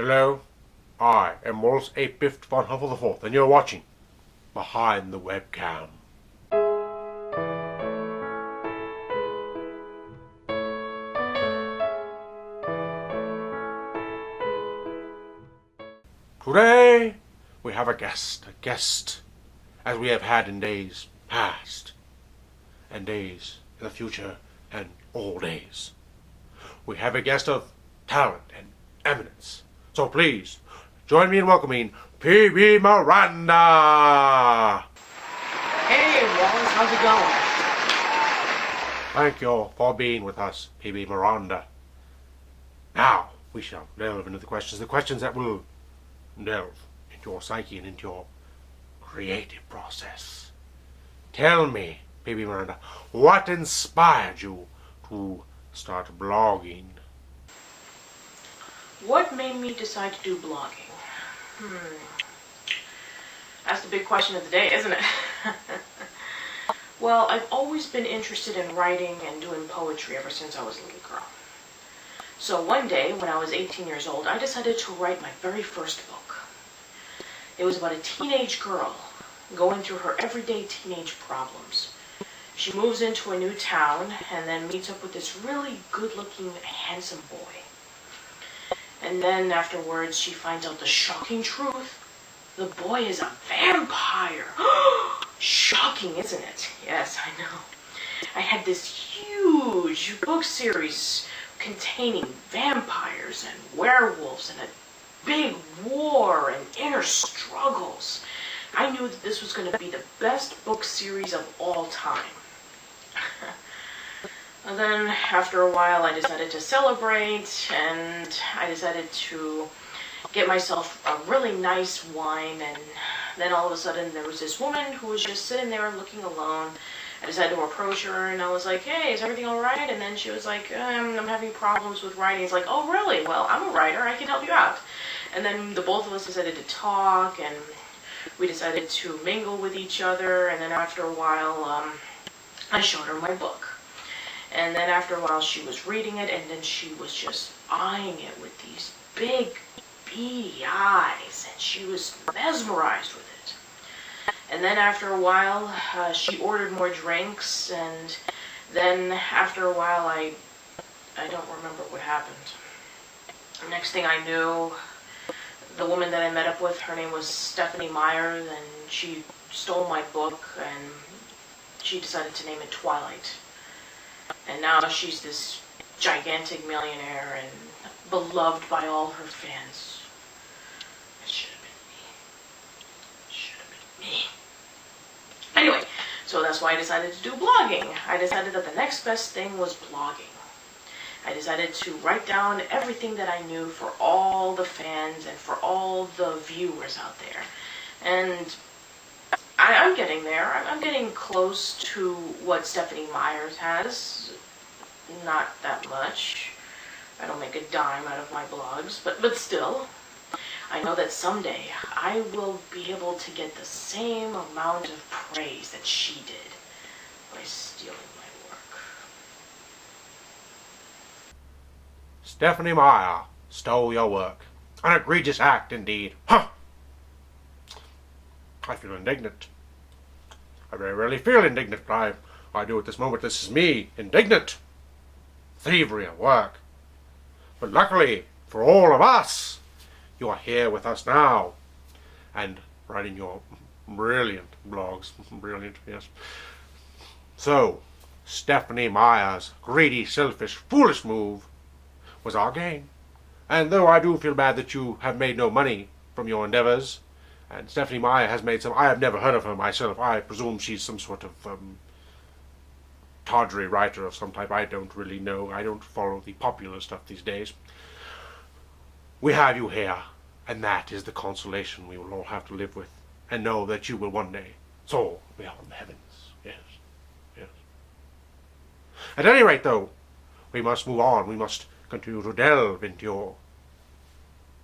Hello, I am Wallace 8th von Huffle IV, and you're watching Behind the Webcam. Today, we have a guest, as we have had in days past, and days in the future, and all days. We have a guest of talent and eminence. So please, join me in welcoming PbMiranda! Hey, Wallace, how's it going? Thank you for being with us, PbMiranda. Now, we shall delve into the questions that will delve into your psyche and into your creative process. Tell me, PbMiranda, what inspired you to start blogging? What made me decide to do blogging? That's the big question of the day, isn't it? Well, I've always been interested in writing and doing poetry ever since I was a little girl. So one day, when I was 18 years old, I decided to write my very first book. It was about a teenage girl going through her everyday teenage problems. She moves into a new town and then meets up with this really good-looking, handsome boy. And then afterwards, she finds out the shocking truth. The boy is a vampire. Shocking, isn't it? Yes, I know. I had this huge book series containing vampires and werewolves and a big war and inner struggles. I knew that this was going to be the best book series of all time. And then, after a while, I decided to celebrate, and I decided to get myself a really nice wine, and then all of a sudden, there was this woman who was just sitting there looking alone. I decided to approach her, and I was like, hey, is everything all right? And then she was like, I'm having problems with writing. It's like, oh, really? Well, I'm a writer. I can help you out. And then the both of us decided to talk, and we decided to mingle with each other, and then after a while, I showed her my book. And then after a while, she was reading it, and then she was just eyeing it with these big, beady eyes, and she was mesmerized with it. And then after a while, she ordered more drinks, and then after a while, I don't remember what happened. The next thing I knew, the woman that I met up with, her name was Stephanie Myers, and she stole my book, and she decided to name it Twilight. And now she's this gigantic millionaire and beloved by all her fans. It should have been me. Anyway, so that's why I decided to do blogging. I decided that the next best thing was blogging. I decided to write down everything that I knew for all the fans and for all the viewers out there. And I'm getting there. I'm getting close to what Stephanie Myers has. Not that much. I don't make a dime out of my blogs, but still. I know that someday I will be able to get the same amount of praise that she did by stealing my work. Stephanie Meyer stole your work. An egregious act, indeed. Huh! I feel indignant. I very rarely feel indignant, but I do at this moment. This is me, indignant. Thievery at work. But luckily, for all of us, you are here with us now, and writing your brilliant blogs. Brilliant, yes. So, Stephanie Meyer's greedy, selfish, foolish move was our gain. And though I do feel bad that you have made no money from your endeavors, and Stephanie Meyer has made some, I have never heard of her myself. I presume she's some sort of tawdry writer of some type. I don't really know. I don't follow the popular stuff these days. We have you here, and that is the consolation we will all have to live with, and know that you will one day soar beyond the heavens. Yes, yes. At any rate, though, we must move on. We must continue to delve into your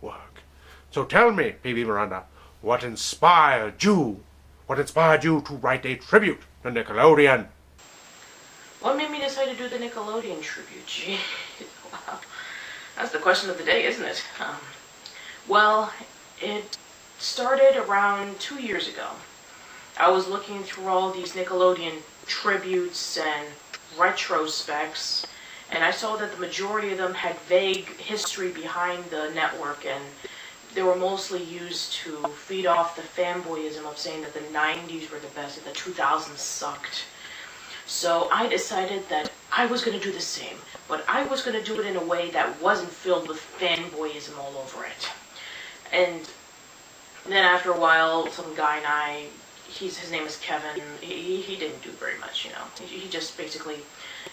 work. So tell me, PbMiranda, what inspired you? What inspired you to write a tribute to Nickelodeon? What made me decide to do the Nickelodeon tribute? Gee, wow. That's the question of the day, isn't it? Well, it started around 2 years ago. I was looking through all these Nickelodeon tributes and retrospects, and I saw that the majority of them had vague history behind the network, and they were mostly used to feed off the fanboyism of saying that the 90s were the best and the 2000s sucked. So I decided that I was going to do the same, but I was going to do it in a way that wasn't filled with fanboyism all over it. And then after a while, some guy and I, his name is Kevin, he didn't do very much, you know. He just basically,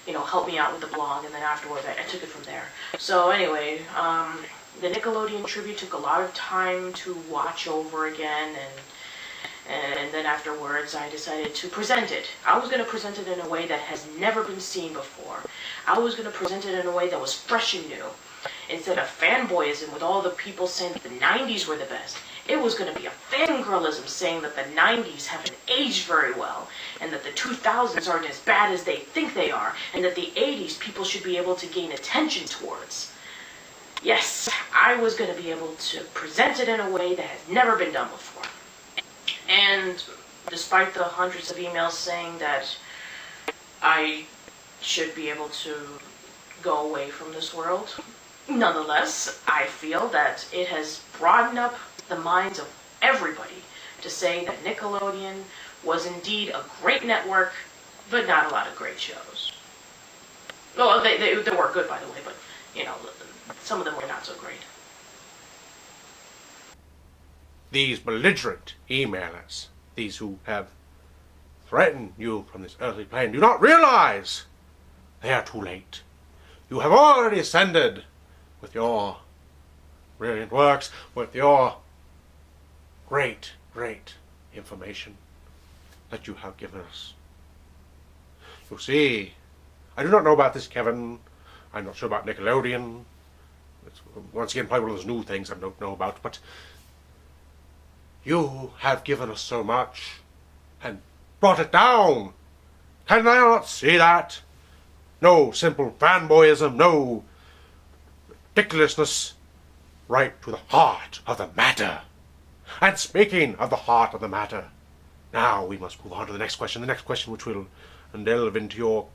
you know, helped me out with the blog, and then afterwards I took it from there. So anyway, the Nickelodeon tribute took a lot of time to watch over again, and then afterwards I decided to present it. I was going to present it in a way that has never been seen before. I was going to present it in a way that was fresh and new. Instead of fanboyism with all the people saying that the 90s were the best, it was going to be a fangirlism saying that the 90s haven't aged very well, and that the 2000s aren't as bad as they think they are, and that the 80s people should be able to gain attention towards. Yes, I was going to be able to present it in a way that has never been done before. And despite the hundreds of emails saying that I should be able to go away from this world, nonetheless, I feel that it has broadened up the minds of everybody to say that Nickelodeon was indeed a great network, but not a lot of great shows. Well, they were good, by the way, but, you know, some of them were not so great. These belligerent emailers, these who have threatened you from this earthly plane, do not realize they are too late. You have already ascended with your brilliant works, with your great information that you have given us. You see, I do not know about this, Kevin. I'm not sure about Nickelodeon. It's, once again, probably one of those new things I don't know about, but you have given us so much and brought it down. Can I not see that? No simple fanboyism, no ridiculousness, right to the heart of the matter. And speaking of the heart of the matter, now we must move on to the next question which will delve into your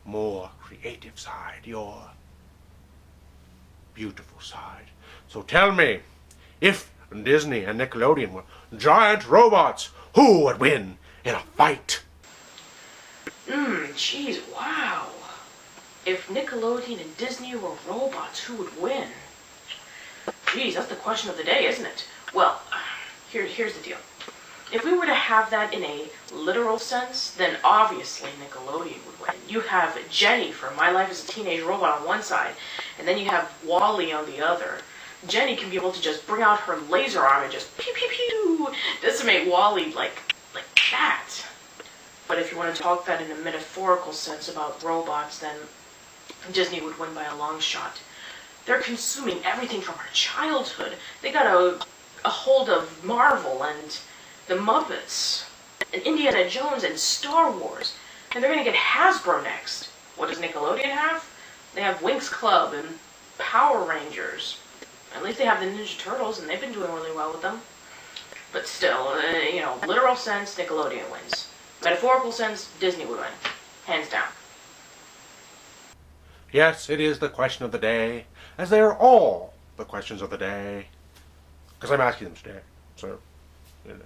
more creative side, your beautiful side. So tell me, if Disney and Nickelodeon were giant robots, who would win in a fight? Jeez, wow. If Nickelodeon and Disney were robots, who would win? Jeez, that's the question of the day, isn't it? Well, here's the deal. If we were to have that in a literal sense, then obviously Nickelodeon would win. You have Jenny from My Life as a Teenage Robot on one side, and then you have Wally on the other. Jenny can be able to just bring out her laser arm and just pew pew pew, decimate Wally like that. But if you want to talk that in a metaphorical sense about robots, then Disney would win by a long shot. They're consuming everything from our childhood. They got a hold of Marvel and the Muppets and Indiana Jones and Star Wars. And they're going to get Hasbro next. What does Nickelodeon have? They have Winx Club and Power Rangers. At least they have the Ninja Turtles, and they've been doing really well with them. But still, you know, literal sense, Nickelodeon wins. Metaphorical sense, Disney would win. Hands down. Yes, it is the question of the day, as they are all the questions of the day. Because I'm asking them today, so, you know.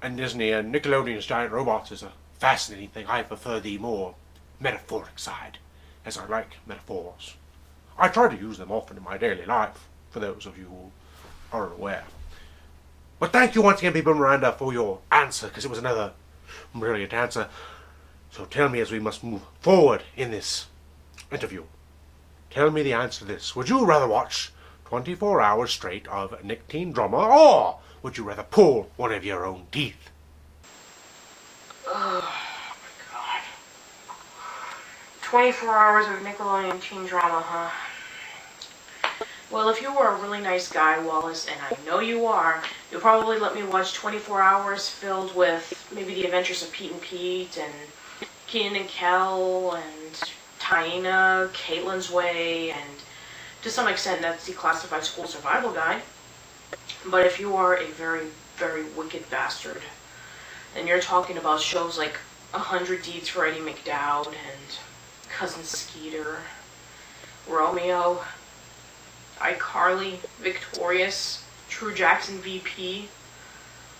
And Disney and Nickelodeon's giant robots is a fascinating thing. I prefer the more metaphoric side, as I like metaphors. I try to use them often in my daily life, for those of you who aren't aware. But thank you once again, PbMiranda, for your answer, because it was another brilliant answer. So tell me, as we must move forward in this interview, tell me the answer to this. Would you rather watch 24 hours straight of Nick Teen drama, or would you rather pull one of your own teeth? Oh my god. 24 hours of Nickelodeon teen drama, huh? Well, if you were a really nice guy, Wallace, and I know you are, you'll probably let me watch 24 hours filled with maybe the adventures of Pete and Pete, and Keenan and Kel, and Taina, Caitlin's Way, and To some extent, that's the classified school survival guide. But if you are a very, very wicked bastard, and you're talking about shows like 100 Deeds for Eddie McDowd and Cousin Skeeter, Romeo, iCarly, Victorious, True Jackson VP,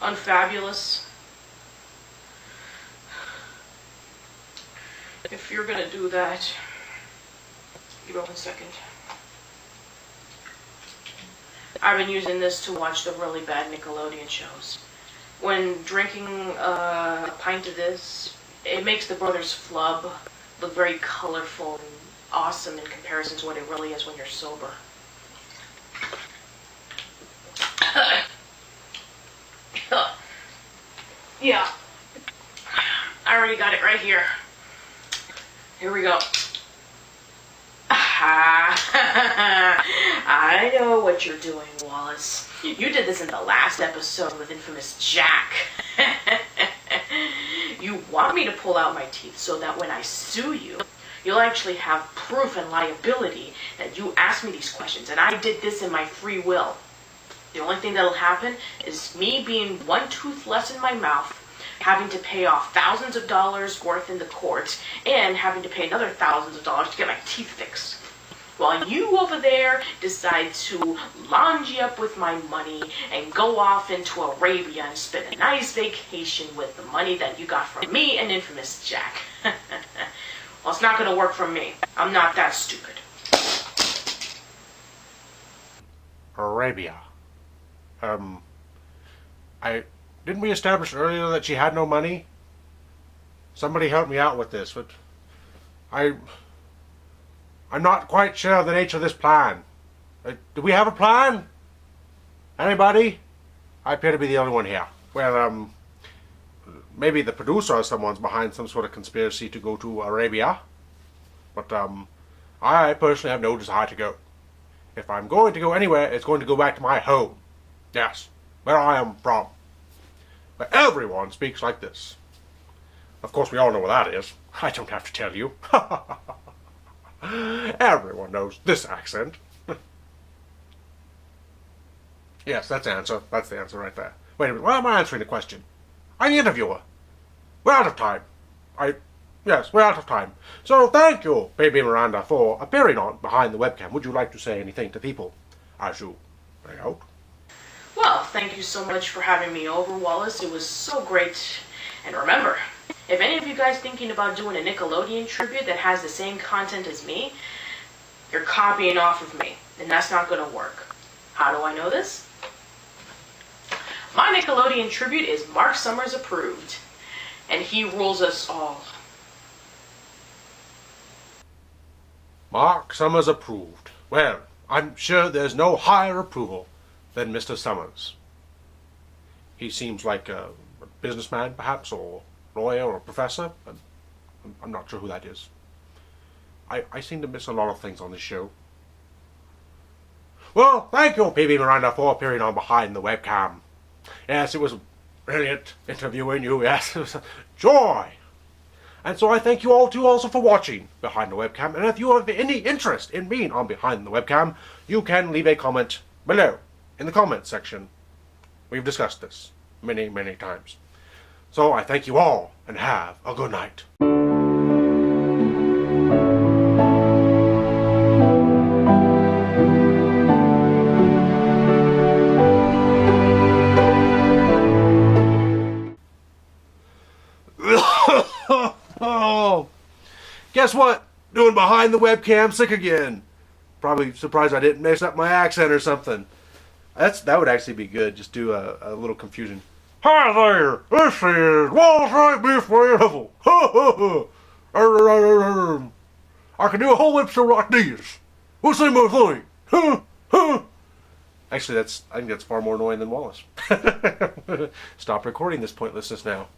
Unfabulous. If you're gonna do that, give me 1 second. I've been using this to watch the really bad Nickelodeon shows. When drinking a pint of this, it makes the Brothers Flub look very colorful and awesome in comparison to what it really is when you're sober. Yeah, I already got it right here. Here we go. I know what you're doing, Wallace. You did this in the last episode with infamous Jack. You want me to pull out my teeth so that when I sue you, you'll actually have proof and liability that you asked me these questions, and I did this in my free will. The only thing that'll happen is me being one tooth less in my mouth, having to pay off thousands of dollars worth in the court, and having to pay another thousands of dollars to get my teeth fixed. While you over there decide to lounge up with my money and go off into Arabia and spend a nice vacation with the money that you got from me and infamous Jack. Well, it's not going to work for me. I'm not that stupid. Arabia. Didn't we establish earlier that she had no money? Somebody help me out with this, but I'm not quite sure of the nature of this plan. Do we have a plan? Anybody? I appear to be the only one here. Well, maybe the producer or someone's behind some sort of conspiracy to go to Arabia. But, I personally have no desire to go. If I'm going to go anywhere, it's going to go back to my home. Yes, where I am from. Where everyone speaks like this. Of course, we all know where that is. I don't have to tell you. Everyone knows this accent. Yes, that's the answer. That's the answer right there. Wait a minute, why am I answering the question? I'm the interviewer. We're out of time. Yes, we're out of time. So thank you, PbMiranda, for appearing on Behind the Webcam. Would you like to say anything to people as you hang out? Well, thank you so much for having me over, Wallace. It was so great. And remember, if any of you guys thinking about doing a Nickelodeon tribute that has the same content as me, you're copying off of me, and that's not going to work. How do I know this? My Nickelodeon tribute is Mark Summers approved, and he rules us all. Mark Summers approved. Well, I'm sure there's no higher approval than Mr. Summers. He seems like a businessman, perhaps, or lawyer, or professor. I'm not sure who that is. I seem to miss a lot of things on this show. Well, thank you, PbMiranda, for appearing on Behind the Webcam. Yes, it was brilliant interviewing you. Yes, it was a joy. And so I thank you all too also for watching Behind the Webcam. And if you have any interest in being on Behind the Webcam, you can leave a comment below in the comment section. We've discussed this many, many times. So I thank you all and have a good night. Oh, guess what? Doing Behind the Webcam sick again. Probably surprised I didn't mess up my accent or something. That would actually be good. Just do a little confusion. Hi there, this is Wallace Right Beef Forever. I can do a whole episode like this. What's the more thing? Actually, I think that's far more annoying than Wallace. Stop recording this pointlessness now.